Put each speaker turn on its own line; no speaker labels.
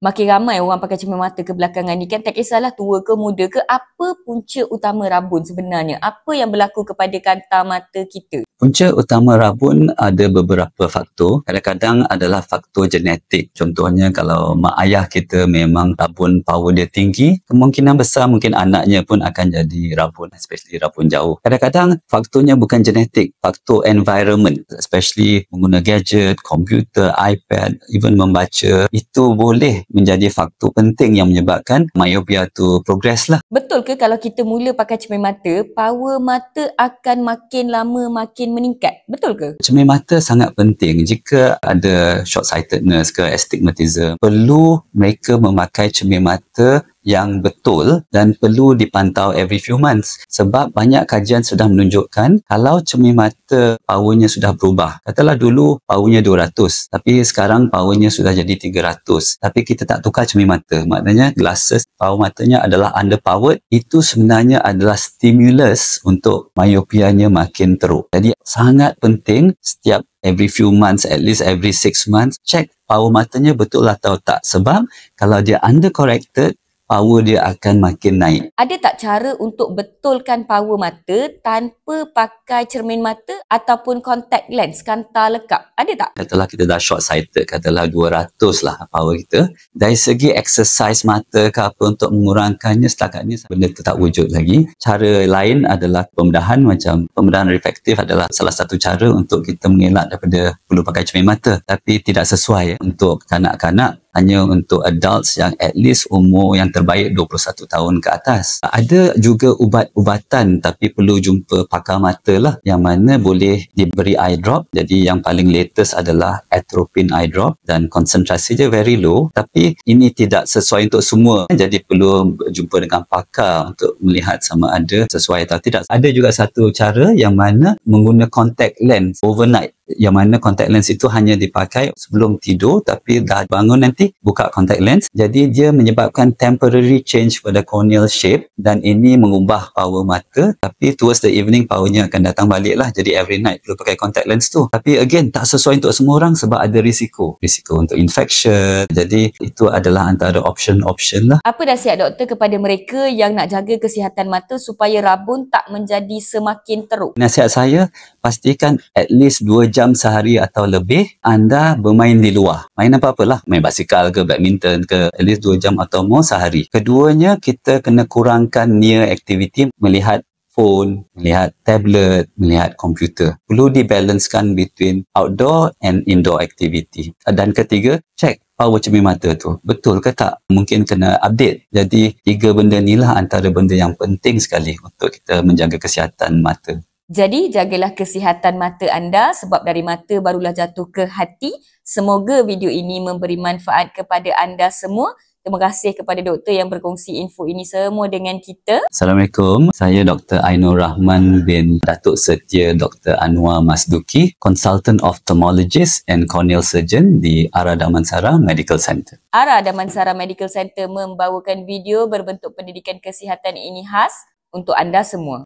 Makin ramai orang pakai cermin mata kebelakangan ni kan, tak kisahlah tua ke muda ke, apa punca utama rabun sebenarnya? Apa yang berlaku kepada kanta mata kita?
Punca utama rabun ada beberapa faktor. Kadang-kadang adalah faktor genetik. Contohnya kalau mak ayah kita memang rabun power dia tinggi, kemungkinan besar mungkin anaknya pun akan jadi rabun, especially rabun jauh. Kadang-kadang faktornya bukan genetik, faktor environment, especially mengguna gadget, komputer, iPad, even membaca, itu boleh menjadi faktor penting yang menyebabkan myopia tu progress lah.
Betul ke kalau kita mula pakai cermin mata, power mata akan makin lama makin meningkat? Betul ke?
Cermin mata sangat penting. Jika ada short-sightedness ke astigmatism, perlu mereka memakai cermin mata yang betul dan perlu dipantau every few months. Sebab banyak kajian sudah menunjukkan kalau cermin mata powernya sudah berubah. Katalah dulu powernya 200, tapi sekarang powernya sudah jadi 300. Tapi kita tak tukar cermin mata. Maknanya glasses power matanya adalah underpowered. Itu sebenarnya adalah stimulus untuk myopianya makin teruk. Jadi sangat penting setiap every few months, at least every 6 months, check power matanya betul atau tak. Sebab kalau dia undercorrected, power dia akan makin naik.
Ada tak cara untuk betulkan power mata tanpa pakai cermin mata ataupun contact lens, kanta lekap? Ada tak?
Katalah kita dah short-sighted, katalah 200 lah power kita. Dari segi exercise mata ke apa untuk mengurangkannya, setakat ni benda tu tak wujud lagi. Cara lain adalah pembedahan, macam pembedahan reflektif adalah salah satu cara untuk kita mengelak daripada perlu pakai cermin mata. Tapi tidak sesuai untuk kanak-kanak, hanya untuk adults yang at least umur yang terbaik 21 tahun ke atas. Ada juga ubat-ubatan tapi perlu jumpa pakar mata lah, yang mana boleh diberi eye drop. Jadi yang paling latest adalah atropine eye drop dan konsentrasi dia very low, tapi ini tidak sesuai untuk semua. Jadi perlu jumpa dengan pakar untuk melihat sama ada sesuai atau tidak. Ada juga satu cara yang mana mengguna contact lens overnight, yang mana contact lens itu hanya dipakai sebelum tidur, tapi dah bangun nanti buka contact lens. Jadi dia menyebabkan temporary change pada corneal shape dan ini mengubah power mata, tapi towards the evening powernya akan datang balik lah. Jadi every night perlu pakai contact lens tu. Tapi again tak sesuai untuk semua orang sebab ada risiko untuk infection. Jadi itu adalah antara option lah.
Apa nasihat doktor kepada mereka yang nak jaga kesihatan mata supaya rabun tak menjadi semakin teruk?
Nasihat saya, pastikan at least 2 jam sehari atau lebih anda bermain di luar. Main apa-apalah, main basikal ke, badminton ke, at least 2 jam atau more sehari. Keduanya, kita kena kurangkan near activity, melihat phone, melihat tablet, melihat komputer. Perlu dibalancekan between outdoor and indoor activity. Dan ketiga, check power cermin mata tu betul ke tak, mungkin kena update. Jadi 3 benda ni lah antara benda yang penting sekali untuk kita menjaga kesihatan mata.
Jadi jagalah kesihatan mata anda sebab dari mata barulah jatuh ke hati. Semoga video ini memberi manfaat kepada anda semua. Terima kasih kepada doktor yang berkongsi info ini semua dengan kita.
Assalamualaikum. Saya Dr. Ainur Rahman bin Datuk Setia Dr. Anwar Masduki, Consultant Ophthalmologist and Corneal Surgeon di Ara Damansara Medical Center.
Ara Damansara Medical Center membawakan video berbentuk pendidikan kesihatan ini khas untuk anda semua.